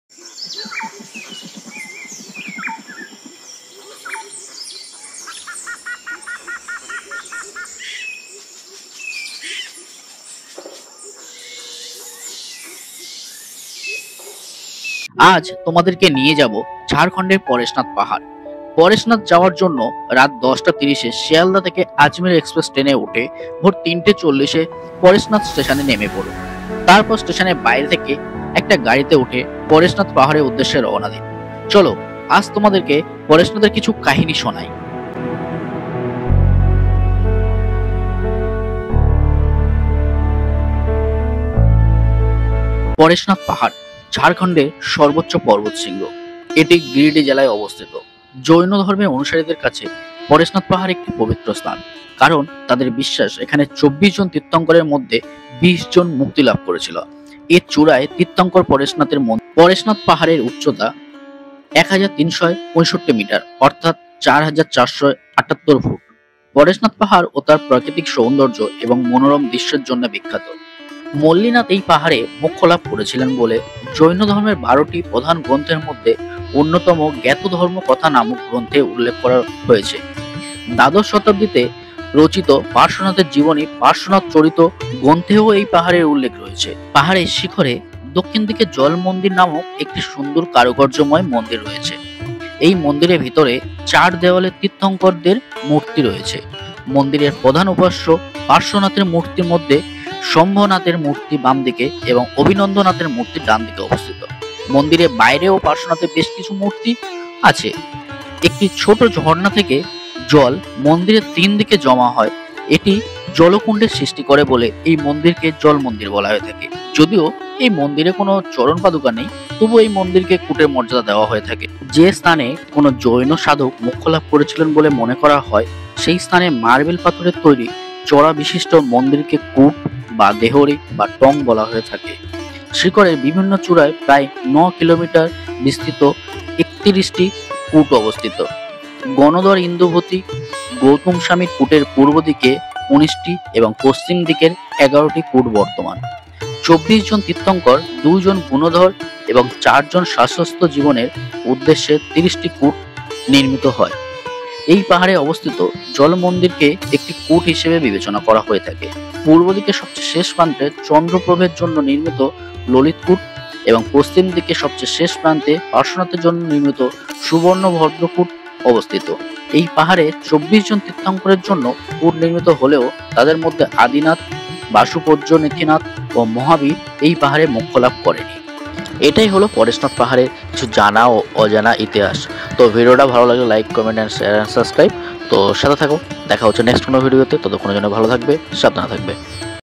আজ তোমাদেরকে নিয়ে যাব ঝাড়খণ্ডের পরেশনাথ পাহাড়। পরেশনাথ যাওয়ার জন্য রাত 10টা 30-এ শিয়ালদা থেকে আজমের এক্সপ্রেস ট্রেনে উঠে ভোর 3টে 40-এ পরেশনাথ স্টেশনে নেমে পড়ো। তারপর স্টেশনের বাইরে থেকে একটা গাড়িতে উঠে পরেশনাথ পাহাড়ের উদ্দেশ্যে রওনা দিন। চলো আজ তোমাদেরকে পরেশনাথের কিছু কাহিনী শোনাই। পরেশনাথ পাহাড় ঝাড়খণ্ডের সর্বোচ্চ পর্বতশৃঙ্গ। এটি গিরিডি জেলায় অবস্থিত। জৈন ধর্মের অনুসারীদের কাছে পরেশনাথ পাহাড় একটি পবিত্র স্থান, কারণ তাদের বিশ্বাস এখানে 24 জন তীর্থঙ্করের মধ্যে 20 জন মুক্তি লাভ করেছিল। এর চূড়ায় তীর্থঙ্কর পরেশনাথের মন্দির। পরেশনাথ পাহাড়ের উচ্চতা 1365 মিটার, অর্থাৎ 4478 ফুট। পরেশনাথ পাহাড় ও তার প্রাকৃতিক সৌন্দর্য এবং মনোরম দৃশ্যের জন্য বিখ্যাত। মল্লিনাথ এই পাহাড়ে মোক্ষ লাভ করেছিলেন বলে জৈন ধর্মের 12টি প্রধান গ্রন্থের মধ্যে অন্যতম জ্ঞাত ধর্ম কথা নামক গ্রন্থে উল্লেখ করা হয়েছে। দ্বাদশ শতাব্দীতে রচিত পার্শ্বনাথের জীবনী পার্শ্বনাথ চরিত গ্রন্থেও এই পাহাড়ের উল্লেখ রয়েছে। পাহাড়ের শিখরে দক্ষিণ দিকে জল মন্দির নামক একটি সুন্দর কারুকার্যময় মন্দির রয়েছে। এই মন্দিরের ভিতরে 4 দেওয়ালে তীর্থঙ্করদের মূর্তি রয়েছে। মন্দিরের প্রধান উপাস্য পার্শ্বনাথের মূর্তির মধ্যে শম্ভনাথের মূর্তি বাম দিকে এবং অভিনন্দনাথের মূর্তি ডান দিকে অবস্থিত। মন্দিরের বাইরেও পার্শ্বনাথের বেশ কিছু মূর্তি আছে। একটি ছোট ঝর্ণা থেকে জল মন্দিরের 3 দিকে জমা হয়। এটি জলকুণ্ডের সৃষ্টি করে বলে এই মন্দিরকে জল মন্দির বলা হয়ে থাকে। যদিও এই মন্দিরে কোনো চরণ পাদুকা নেই, তবু এই মন্দিরকে কূটের মর্যাদা দেওয়া হয়ে থাকে। যে স্থানে কোনো জৈন সাধক মোক্ষ লাভ করেছিলেন বলে মনে করা হয়, সেই স্থানে মার্বেল পাথরের তৈরি চড়া বিশিষ্ট মন্দিরকে কূট বা দেহরি বা টং বলা হয়ে থাকে। শিখরের বিভিন্ন চূড়ায় প্রায় 9 কিলোমিটার বিস্তৃত 31টি কূট অবস্থিত। গণধর ইন্দুভূতি গৌতম স্বামীর কূটের পূর্ব দিকে 19টি এবং পশ্চিম দিকের 11টি কূট বর্তমান। 24 জন তীর্থঙ্কর, 2 জন গুণধর এবং 4 জন শাশ্বত জীবনের উদ্দেশ্যে 30টি কূট নির্মিত হয়। এই পাহাড়ে অবস্থিত জল মন্দিরকে একটি কূট হিসেবে বিবেচনা করা হয়ে থাকে। পূর্ব দিকে সবচেয়ে শেষ প্রান্তে চন্দ্রপ্রভের জন্য নির্মিত ললিত কূট এবং পশ্চিম দিকে সবচেয়ে শেষ প্রান্তে পার্শ্বনাথের জন্য নির্মিত সুবর্ণ ভদ্রকূট অবস্থিত। এই পাহাড়ে 24 জন তীর্থঙ্করের জন্য কূট নির্মিত হলেও তাদের মধ্যে আদিনাথ, বাসুপর্য নীতিনাথ ও মহাবীর এই পাহাড়ে মোক্ষ লাভ করেনি। এটাই হলো পরেশনাথ পাহাড়ের কিছু জানা ও অজানা ইতিহাস। তো ভিডিওটা ভালো লাগলে like, comment and share and subscribe. তো সাথে থাকো, দেখা হচ্ছে নেক্সট কোনো ভিডিওতে। ততক্ষণের জন্য ভালো থাকবে, সাবধানে থাকবে।